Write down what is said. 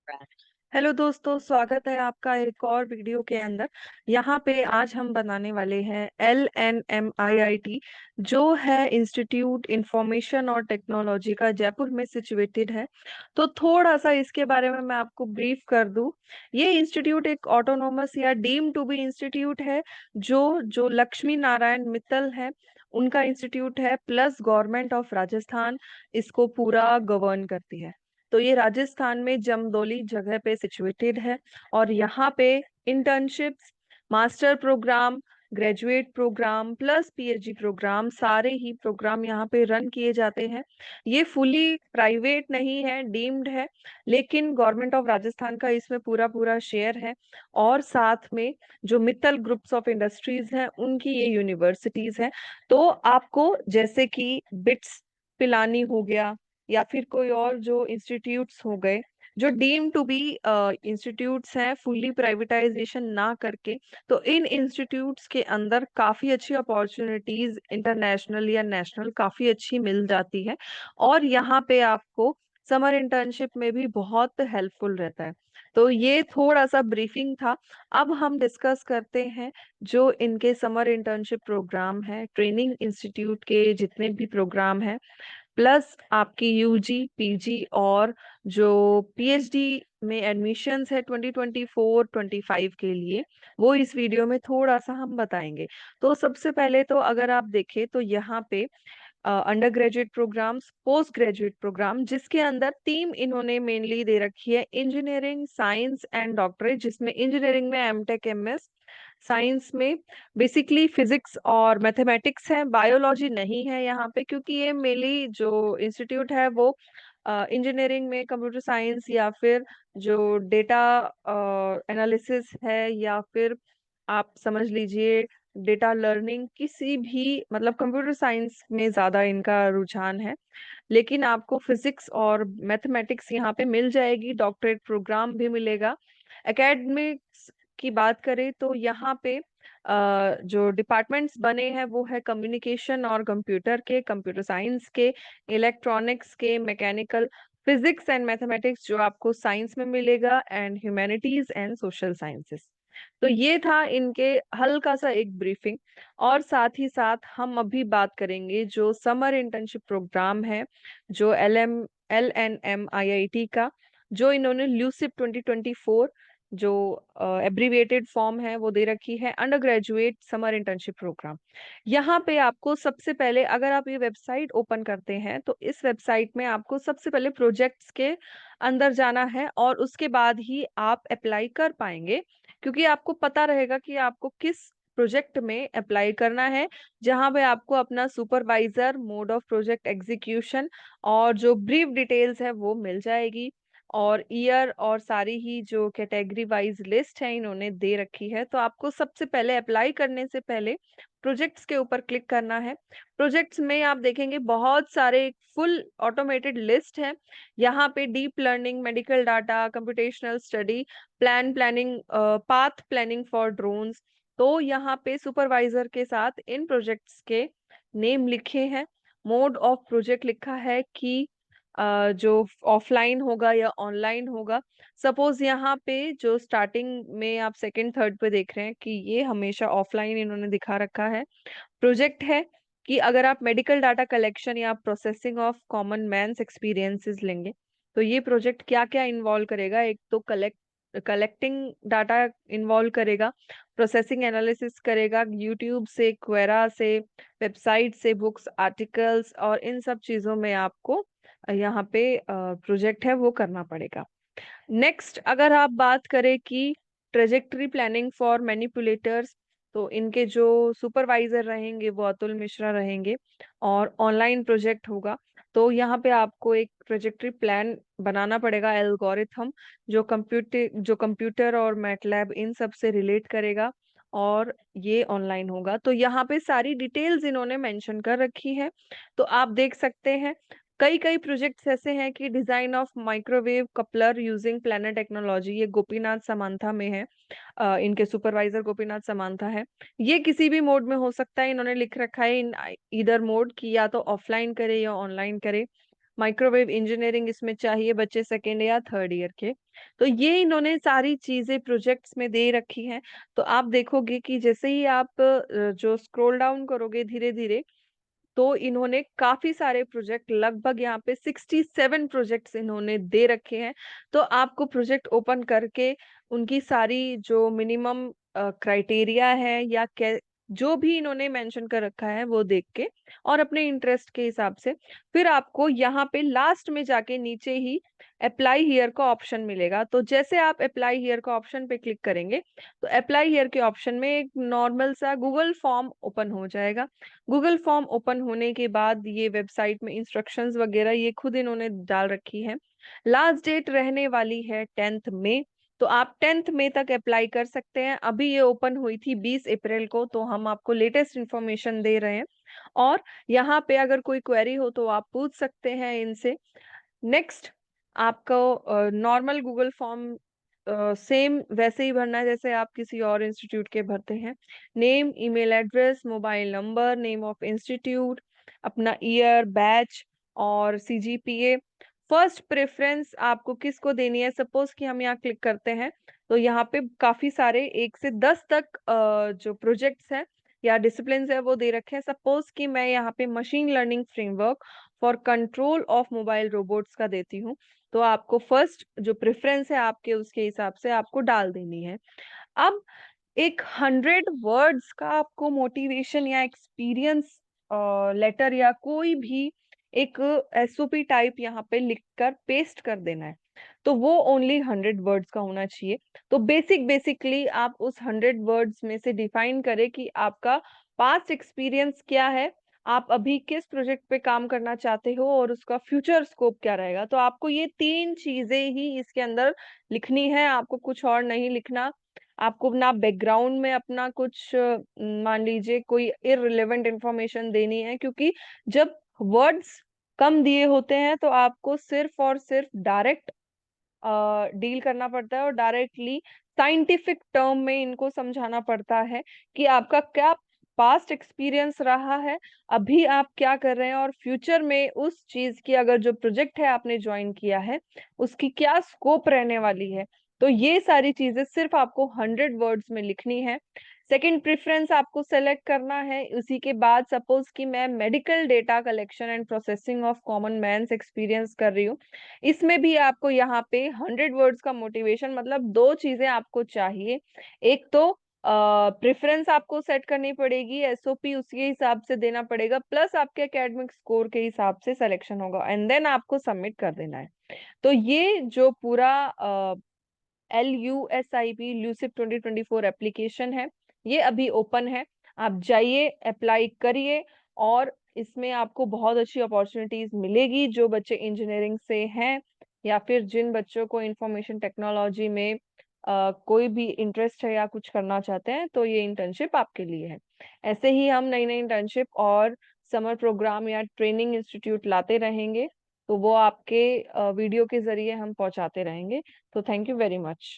Hello दोस्तों, स्वागत है आपका एक और वीडियो के अंदर। यहाँ पे आज हम बनाने वाले हैं LNMIIT, जो है इंस्टीट्यूट इंफॉर्मेशन और टेक्नोलॉजी का, जयपुर में सिचुएटेड है। तो थोड़ा सा इसके बारे में मैं आपको ब्रीफ कर दूं। ये इंस्टीट्यूट एक ऑटोनोमस या डीम टू बी इंस्टीट्यूट है, जो जो लक्ष्मी नारायण मित्तल है उनका इंस्टीट्यूट है, प्लस गवर्नमेंट ऑफ राजस्थान इसको पूरा गवर्न करती है। तो ये राजस्थान में जमदोली जगह पे सिचुएटेड है। और यहाँ पे internships, master program, graduate program plus PhD program, सारे ही प्रोग्राम यहाँ पे रन किए जाते हैं। ये फुली प्राइवेट नहीं है, डीम्ड है, लेकिन गवर्नमेंट ऑफ राजस्थान का इसमें पूरा पूरा शेयर है। और साथ में जो मित्तल ग्रुप्स ऑफ इंडस्ट्रीज हैं उनकी ये यूनिवर्सिटीज हैं। तो आपको जैसे कि बिट्स पिलानी हो गया, या फिर कोई और जो इंस्टीट्यूट्स हो गए जो डीम टू बी इंस्टीट्यूट्स हैं, फुल्ली प्राइवेटाइजेशन ना करके, तो इन इंस्टीट्यूट्स के अंदर काफी अच्छी अपॉर्चुनिटीज इंटरनेशनल या नेशनल काफी अच्छी मिल जाती है। और यहाँ पे आपको समर इंटर्नशिप में भी बहुत हेल्पफुल रहता है। तो ये थोड़ा सा ब्रीफिंग था। अब हम डिस्कस करते हैं जो इनके समर इंटर्नशिप प्रोग्राम है, ट्रेनिंग इंस्टीट्यूट के जितने भी प्रोग्राम हैं, प्लस आपकी यूजी पीजी और जो पीएचडी में एडमिशन्स है 2024-25 के लिए, वो इस वीडियो में थोड़ा सा हम बताएंगे। तो सबसे पहले तो अगर आप देखें तो यहाँ पे under graduate programs, post graduate program, जिसके अंदर थीम इन्होंने मेनली दे रखी है इंजीनियरिंग, साइंस एंड डॉक्टरेट, जिसमें इंजीनियरिंग में एमटेक एमएस, साइंस में बेसिकली फिजिक्स और मैथमेटिक्स है, बायोलॉजी नहीं है यहाँ पे, क्योंकि ये मेनली जो इंस्टीट्यूट है वो इंजीनियरिंग में कंप्यूटर साइंस या फिर जो डेटा एनालिसिस है, या फिर आप समझ लीजिए डेटा लर्निंग, किसी भी मतलब कंप्यूटर साइंस में ज्यादा इनका रुझान है। लेकिन आपको फिजिक्स और मैथमेटिक्स यहाँ पे मिल जाएगी, डॉक्टरेट प्रोग्राम भी मिलेगा। एकेडमिक्स की बात करें तो यहाँ पे जो डिपार्टमेंट्स बने हैं वो है कम्युनिकेशन और कंप्यूटर के, कंप्यूटर साइंस के, इलेक्ट्रॉनिक्स के, मैकेनिकल, फिजिक्स एंड मैथमेटिक्स जो आपको साइंस में मिलेगा, and humanities and social sciences. तो ये था इनके हल्का सा एक ब्रीफिंग। और साथ ही साथ हम अभी बात करेंगे जो समर इंटर्नशिप प्रोग्राम है, जो LNMIIT का, जो इन्होंने ल्यूसिप 2024 जो एब्रीविएटेड फॉर्म है वो दे रखी है, under graduate summer internship program. यहाँ पे आपको सबसे पहले, अगर आप ये वेबसाइट ओपन करते हैं तो इस वेबसाइट में आपको सबसे पहले प्रोजेक्ट्स के अंदर जाना है, और उसके बाद ही आप अप्लाई कर पाएंगे, क्योंकि आपको पता रहेगा कि आपको किस प्रोजेक्ट में अप्लाई करना है, जहां पे आपको अपना supervisor, mode of project execution और जो ब्रीफ डिटेल्स है वो मिल जाएगी। और ईयर और सारी ही जो कैटेगरी वाइज लिस्ट है इन्होंने दे रखी है। तो आपको सबसे पहले अप्लाई करने से पहले प्रोजेक्ट्स के ऊपर क्लिक करना है। प्रोजेक्ट्स में आप देखेंगे बहुत सारे फुल ऑटोमेटेड लिस्ट है। यहाँ पे deep learning, medical data, computational study, planning, path planning for drones. तो यहाँ पे सुपरवाइजर के साथ इन प्रोजेक्ट्स के नेम लिखे हैं, मोड ऑफ प्रोजेक्ट लिखा है कि जो ऑफलाइन होगा या ऑनलाइन होगा। सपोज यहाँ पे जो स्टार्टिंग में आप सेकंड थर्ड पे देख रहे हैं कि ये हमेशा ऑफलाइन इन्होंने दिखा रखा है। प्रोजेक्ट है कि अगर आप मेडिकल डाटा कलेक्शन या processing of common man's experiences लेंगे, तो ये प्रोजेक्ट क्या क्या इन्वॉल्व करेगा, एक तो कलेक्टिंग डाटा इन्वॉल्व करेगा, प्रोसेसिंग एनालिसिस करेगा, यूट्यूब से, क्वेरा से, वेबसाइट से, बुक्स, आर्टिकल्स, और इन सब चीजों में आपको यहाँ पे प्रोजेक्ट है वो करना पड़ेगा। नेक्स्ट अगर आप बात करें कि ट्रेजेक्टरी प्लानिंग फॉर मैनिपुलेटर्स, तो इनके जो सुपरवाइजर रहेंगे वो अतुल मिश्रा रहेंगे, और ऑनलाइन प्रोजेक्ट होगा। तो यहाँ पे आपको एक ट्रेजेक्टरी प्लान बनाना पड़ेगा, एल्गोरिथम, जो कंप्यूटर और मैटलैब इन सब से रिलेट करेगा, और ये ऑनलाइन होगा। तो यहाँ पे सारी डिटेल्स इन्होंने मेंशन कर रखी है। तो आप देख सकते हैं कई कई प्रोजेक्ट्स ऐसे हैं कि design of microwave coupler using planar technology, ये गोपीनाथ समांथा में है। इनके सुपरवाइजर गोपीनाथ समांथा है। ये किसी भी मोड में हो सकता है, इन्होंने लिख रखा है इन इधर मोड की, या तो ऑफलाइन करे या ऑनलाइन करे। माइक्रोवेव इंजीनियरिंग इसमें चाहिए बच्चे सेकेंड या थर्ड ईयर के। तो ये इन्होंने सारी चीजें प्रोजेक्ट्स में दे रखी हैं। तो आप देखोगे कि जैसे ही आप जो स्क्रॉल डाउन करोगे धीरे धीरे, तो इन्होंने काफी सारे प्रोजेक्ट, लगभग यहाँ पे 67 प्रोजेक्ट्स इन्होंने दे रखे हैं। तो आपको प्रोजेक्ट ओपन करके उनकी सारी जो मिनिमम क्राइटेरिया है या जो भी इन्होंने मेंशन कर रखा है वो देख के और अपने इंटरेस्ट के हिसाब से, फिर आपको यहाँ पे लास्ट में जाके नीचे ही अप्लाई हियर का ऑप्शन मिलेगा। तो जैसे आप अप्लाई हियर का ऑप्शन पे क्लिक करेंगे, तो अप्लाई हियर के ऑप्शन में एक नॉर्मल सा गूगल फॉर्म ओपन हो जाएगा। गूगल फॉर्म ओपन होने के बाद ये वेबसाइट में इंस्ट्रक्शंस वगैरह ये खुद इन्होंने डाल रखी है। लास्ट डेट रहने वाली है 10 मई। तो आप 10 मई तक अप्लाई कर सकते हैं। अभी ये ओपन हुई थी 20 अप्रैल को, तो हम आपको लेटेस्ट इंफॉर्मेशन दे रहे हैं। और यहाँ पे अगर कोई क्वेरी हो तो आप पूछ सकते हैं इनसे। नेक्स्ट, आपको नॉर्मल गूगल फॉर्म सेम वैसे ही भरना है जैसे आप किसी और इंस्टीट्यूट के भरते हैं। Name, email address, mobile number, name of institute, अपना ईयर, बैच और सीजीपीए। फर्स्ट प्रेफरेंस आपको किसको देनी है? सपोज कि हम यहाँ क्लिक करते हैं, तो यहाँ पे काफी सारे 1 से 10 तक जो प्रोजेक्ट्स हैं या डिसिप्लिन है वो दे रखे हैं। सपोज कि मैं यहाँ पे machine learning framework for control of mobile robots का देती हूँ। तो आपको फर्स्ट जो प्रेफरेंस है आपके, उसके हिसाब से आपको डाल देनी है। अब एक 100 वर्ड्स का आपको मोटिवेशन या एक्सपीरियंस लेटर या कोई भी एक एसओपी टाइप यहाँ पे लिखकर पेस्ट कर देना है। तो वो ओनली 100 वर्ड्स का होना चाहिए। तो बेसिकली आप उस 100 वर्ड्स में से डिफाइन करें कि आपका पास्ट एक्सपीरियंस क्या है, आप अभी किस प्रोजेक्ट पे काम करना चाहते हो और उसका फ्यूचर स्कोप क्या रहेगा। तो आपको ये 3 चीजें ही इसके अंदर लिखनी है, आपको कुछ और नहीं लिखना। आपको ना बैकग्राउंड में अपना कुछ मान लीजिए कोई इररिलेवेंट इंफॉर्मेशन देनी है, क्योंकि जब वर्ड्स कम दिए होते हैं तो आपको सिर्फ और सिर्फ डायरेक्ट डील करना पड़ता है और डायरेक्टली साइंटिफिक टर्म में इनको समझाना पड़ता है कि आपका क्या पास्ट एक्सपीरियंस रहा है, अभी आप क्या कर रहे हैं और फ्यूचर में उस चीज की, अगर जो प्रोजेक्ट है आपने ज्वाइन किया है उसकी क्या स्कोप रहने वाली है। तो ये सारी चीजें सिर्फ आपको 100 वर्ड्स में लिखनी है। सेकंड प्रेफरेंस आपको सेलेक्ट करना है। उसी के बाद सपोज कि मैं medical data collection and processing of common man's experience कर रही हूँ, इसमें भी आपको यहाँ पे 100 वर्ड्स का मोटिवेशन, मतलब 2 चीजें आपको चाहिए। एक तो प्रेफरेंस आपको सेट करनी पड़ेगी, एसओपी उसके हिसाब से देना पड़ेगा, प्लस आपके एकेडमिक स्कोर के हिसाब से सिलेक्शन होगा एंड देन आपको सबमिट कर देना है। तो ये जो पूरा LUSIP ल्यूसिप 2024 एप्लीकेशन है, ये अभी ओपन है। आप जाइए, अप्लाई करिए और इसमें आपको बहुत अच्छी अपॉर्चुनिटीज मिलेगी। जो बच्चे इंजीनियरिंग से हैं या फिर जिन बच्चों को इंफॉर्मेशन टेक्नोलॉजी में कोई भी इंटरेस्ट है या कुछ करना चाहते हैं, तो ये इंटर्नशिप आपके लिए है। ऐसे ही हम नई नई इंटर्नशिप और समर प्रोग्राम या ट्रेनिंग इंस्टीट्यूट लाते रहेंगे, तो वो आपके वीडियो के जरिए हम पहुंचाते रहेंगे। तो थैंक यू वेरी मच।